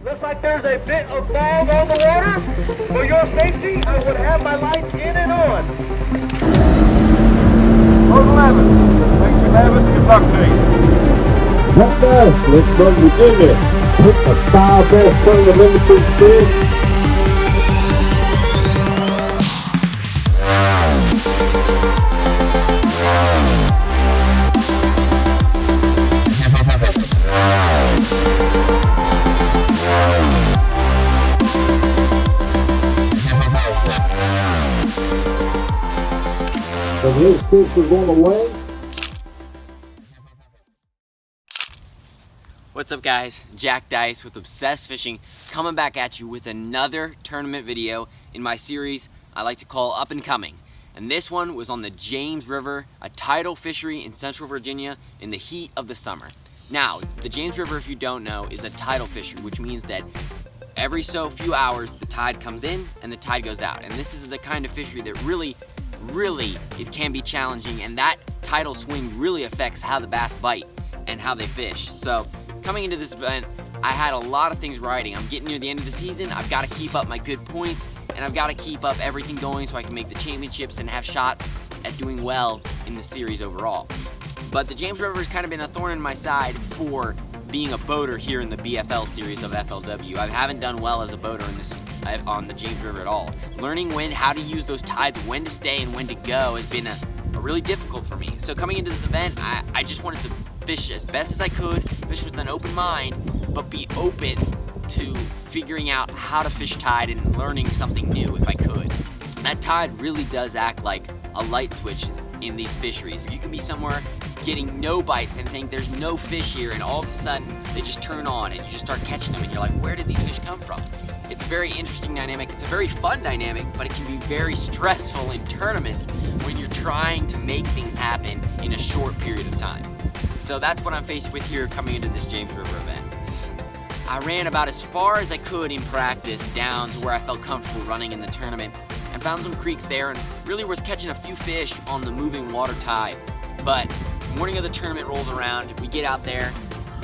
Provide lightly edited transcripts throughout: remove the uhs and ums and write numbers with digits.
Looks like there's a bit of fog on the water. For your safety, I would have my lights in and on. Road 11. Thanks 11. Good luck to you. Up first, let's go Virginia. Hit the 5 from the limited speed. The blue sticks is on the way. What's up guys, Jack Dice with Obsessed Fishing coming back at you with another tournament video in my series I like to call Up and Coming. And this one was on the James River, a tidal fishery in Central Virginia in the heat of the summer. Now, the James River, if you don't know, is a tidal fishery, which means that every so few hours the tide comes in and the tide goes out. And this is the kind of fishery that really it can be challenging, and that tidal swing really affects how the bass bite and how they fish. So coming into this event, I had a lot of things riding. I'm getting near the end of the season. I've got to keep up my good points, and I've got to keep up everything going so I can make the championships and have shots at doing well in the series overall. But the James River has kind of been a thorn in my side for being a boater here in the BFL series of FLW. I haven't done well as a boater on the James River at all. Learning how to use those tides, when to stay and when to go has been a really difficult for me. So coming into this event, I just wanted to fish as best as I could, fish with an open mind, but be open to figuring out how to fish tide and learning something new if I could. That tide really does act like a light switch in these fisheries. You can be somewhere getting no bites and think there's no fish here, and all of a sudden they just turn on and you just start catching them and you're like, where did these fish come from? It's a very interesting dynamic. It's a very fun dynamic, but it can be very stressful in tournaments when you're trying to make things happen in a short period of time. So that's what I'm faced with here coming into this James River event. I ran about as far as I could in practice down to where I felt comfortable running in the tournament, and found some creeks there and really was catching a few fish on the moving water tide. But the morning of the tournament rolls around, we get out there,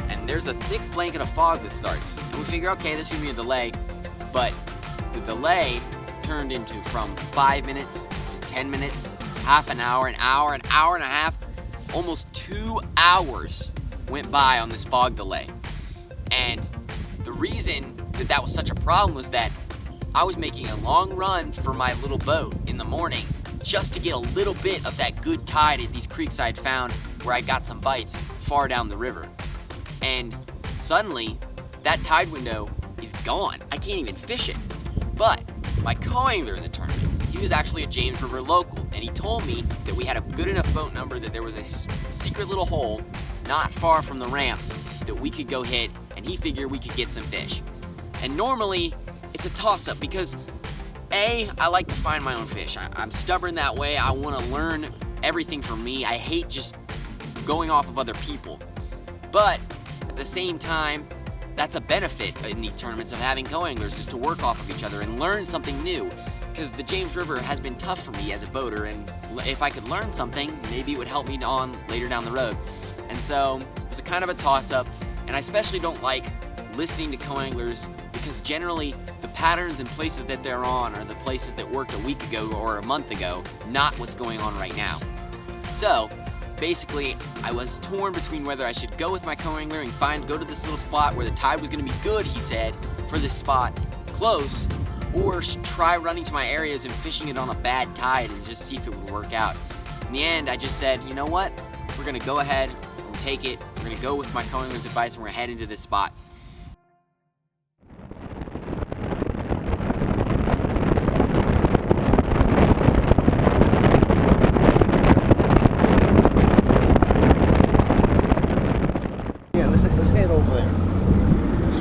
and there's a thick blanket of fog that starts. And we figure, okay, this is gonna be a delay. But the delay turned into from 5 minutes to 10 minutes, half an hour, an hour and a half, almost 2 hours went by on this fog delay. And the reason that was such a problem was that I was making a long run for my little boat in the morning just to get a little bit of that good tide at these creeks I'd found where I got some bites far down the river. And suddenly, that tide window is gone. I can't even fish it. But my co-angler in the tournament, he was actually a James River local, and he told me that we had a good enough boat number that there was a secret little hole not far from the ramp that we could go hit, and he figured we could get some fish. And normally, it's a toss-up because I like to find my own fish. I'm stubborn that way. I want to learn everything from me. I hate just going off of other people. But at the same time, that's a benefit in these tournaments of having co-anglers, is to work off of each other and learn something new. Because the James River has been tough for me as a boater, and if I could learn something, maybe it would help me on later down the road. And so it was a kind of a toss-up, and I especially don't like listening to co-anglers because generally the patterns and places that they're on are the places that worked a week ago or a month ago, not what's going on right now. So basically, I was torn between whether I should go with my co-angler and go to this little spot where the tide was going to be good, he said, for this spot, close, or try running to my areas and fishing it on a bad tide and just see if it would work out. In the end, I just said, you know what? We're going to go ahead and take it. We're going to go with my co-angler's advice, and we're going to head into this spot.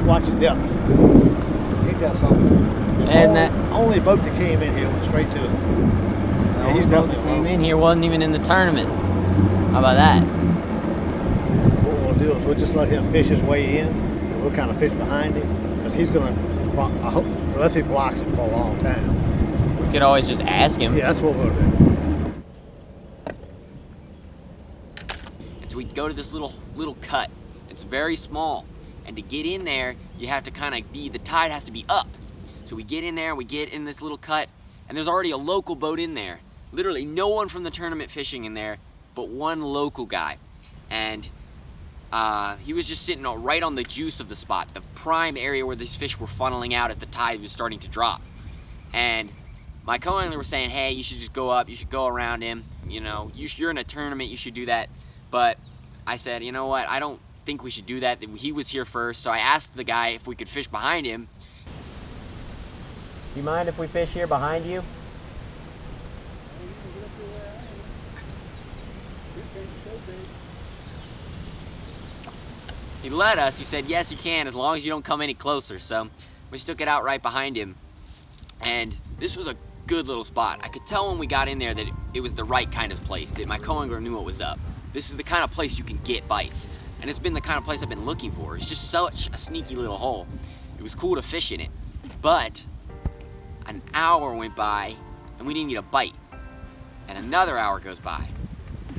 Watch it depth. Ain't that something? And that only boat that came in here went straight to it. Yeah, he's definitely came in here, wasn't even in the tournament. How about that? What we'll do is we'll just let him fish his way in, and we'll kind of fish behind him, because he's going to, I hope, unless he blocks it for a long time. We could always just ask him. Yeah, that's what we'll do. And so we go to this little cut. It's very small. And to get in there, you have to kind of the tide has to be up. So we get in there, we get in this little cut, and there's already a local boat in there. Literally no one from the tournament fishing in there, but one local guy. And he was just sitting right on the juice of the spot, the prime area where these fish were funneling out as the tide was starting to drop. And my co-angler was saying, hey, you should just go up, you should go around him, you know, you're in a tournament, you should do that. But I said, you know what, I don't think we should do that. He was here first, so I asked the guy if we could fish behind him. Do you mind if we fish here behind you? He let us. He said, yes, you can, as long as you don't come any closer. So we stuck it out right behind him. And this was a good little spot. I could tell when we got in there that it was the right kind of place, that my co-angler knew what was up. This is the kind of place you can get bites. And it's been the kind of place I've been looking for. It's just such a sneaky little hole. It was cool to fish in it. But an hour went by and we didn't get a bite. And another hour goes by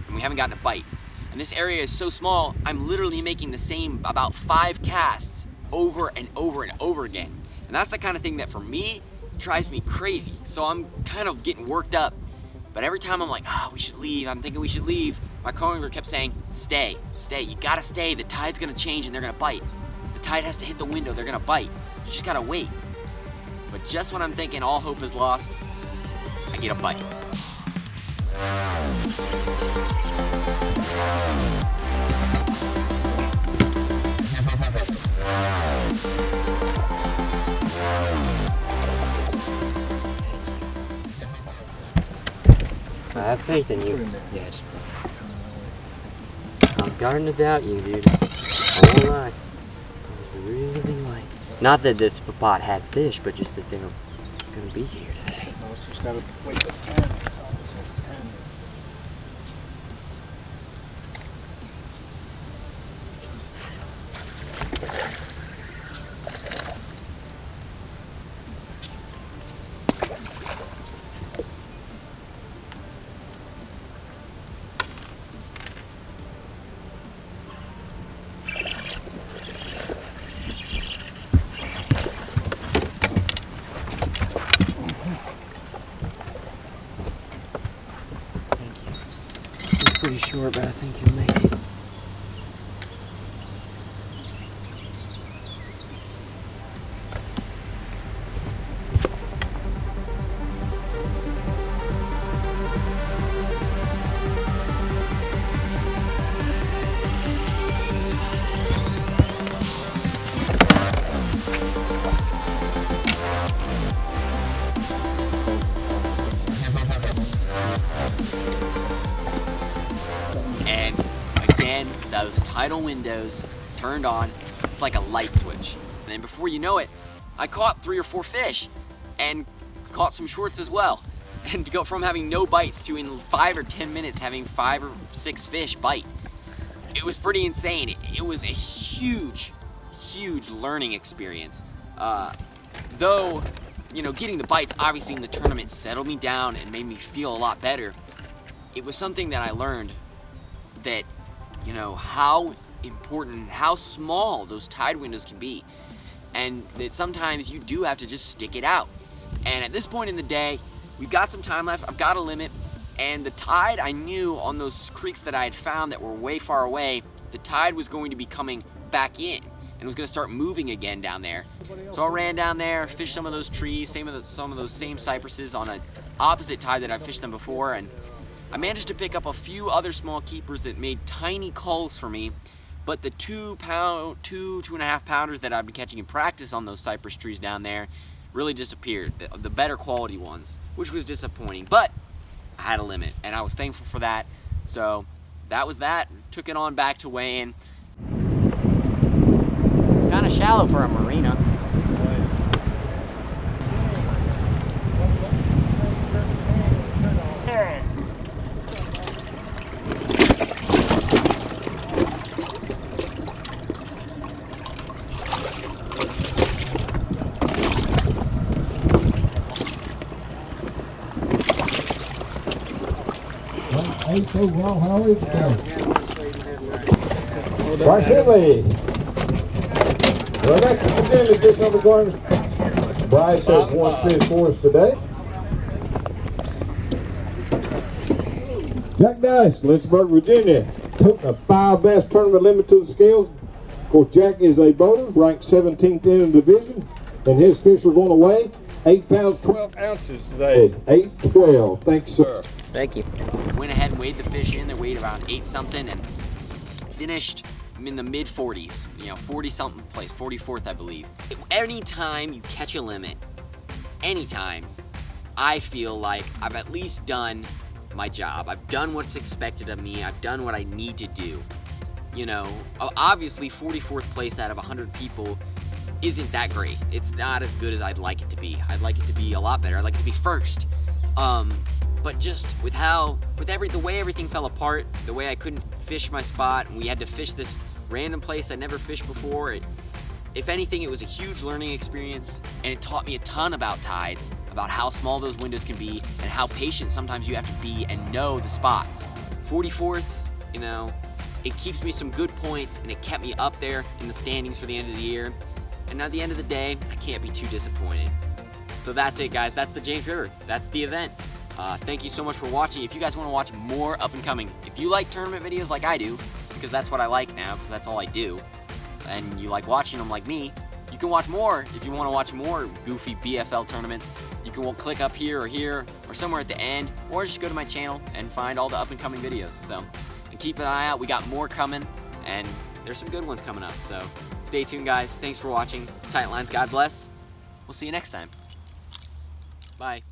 and we haven't gotten a bite. And this area is so small, I'm literally making the same about 5 casts over and over and over again. And that's the kind of thing that for me drives me crazy. So I'm kind of getting worked up. But every time I'm like, we should leave, I'm thinking we should leave, my co-angler kept saying, stay, you gotta stay, the tide's gonna change and they're gonna bite. The tide has to hit the window, they're gonna bite. You just gotta wait. But just when I'm thinking all hope is lost, I get a bite. I have faith in you. Yes. I'm starting to doubt you, dude. I won't lie. I was really like. Not that this pot had fish, but just that they're gonna be here today. Just gotta wait till 10. Pretty short, but I think you'll make it. And again, those tidal windows turned on. It's like a light switch. And then before you know it, I caught 3 or 4 fish and caught some shorts as well. And to go from having no bites to in 5 or 10 minutes having 5 or 6 fish bite. It was pretty insane. It was a huge learning experience. Though, you know, getting the bites obviously in the tournament settled me down and made me feel a lot better. It was something that I learned that, you know, how important, how small those tide windows can be. And that sometimes you do have to just stick it out. And at this point in the day, we've got some time left, I've got a limit, and the tide, I knew on those creeks that I had found that were way far away, the tide was going to be coming back in and was going to start moving again down there. So I ran down there, fished some of those trees, some of those same cypresses on an opposite tide that I fished them before, and I managed to pick up a few other small keepers that made tiny calls for me, but the 2.5 pounders that I've been catching in practice on those cypress trees down there really disappeared, the better quality ones, which was disappointing, but I had a limit and I was thankful for that. So that was that. Took it on back to weigh-in. It's kind of shallow for a marina. Hey, so well, how is it? Right, The next agenda gets on the corner. Bryce has one fish for us today. Jack Dice, Lynchburg, Virginia, took the 5 bass tournament limit to the scales. Of course, Jack is a boater, ranked 17th in the division, and his fish are going to weigh 8 pounds 12 ounces today. 8-12. Thanks, sir. Thank you. Went ahead and weighed the fish in. They weighed around 8 something and finished in the mid 40s. You know, 40 something place, 44th, I believe. Anytime you catch a limit, anytime, I feel like I've at least done my job. I've done what's expected of me. I've done what I need to do. You know, obviously 44th place out of 100 people isn't that great. It's not as good as I'd like it to be. I'd like it to be a lot better. I'd like it to be first. But just with the way everything fell apart, the way I couldn't fish my spot, and we had to fish this random place I'd never fished before, if anything, it was a huge learning experience, and it taught me a ton about tides, about how small those windows can be, and how patient sometimes you have to be and know the spots. 44th, you know, it keeps me some good points, and it kept me up there in the standings for the end of the year. And at the end of the day, I can't be too disappointed. So that's it, guys. That's the James River. That's the event. Thank you so much for watching. If you guys want to watch more up and coming, if you like tournament videos like I do, because that's what I like now, because that's all I do, and you like watching them like me, you can watch more. If you want to watch more goofy BFL tournaments, you can click up here or somewhere at the end, or just go to my channel and find all the up and coming videos. So, and keep an eye out. We got more coming, and there's some good ones coming up. So stay tuned, guys. Thanks for watching. Tight lines. God bless. We'll see you next time. Bye.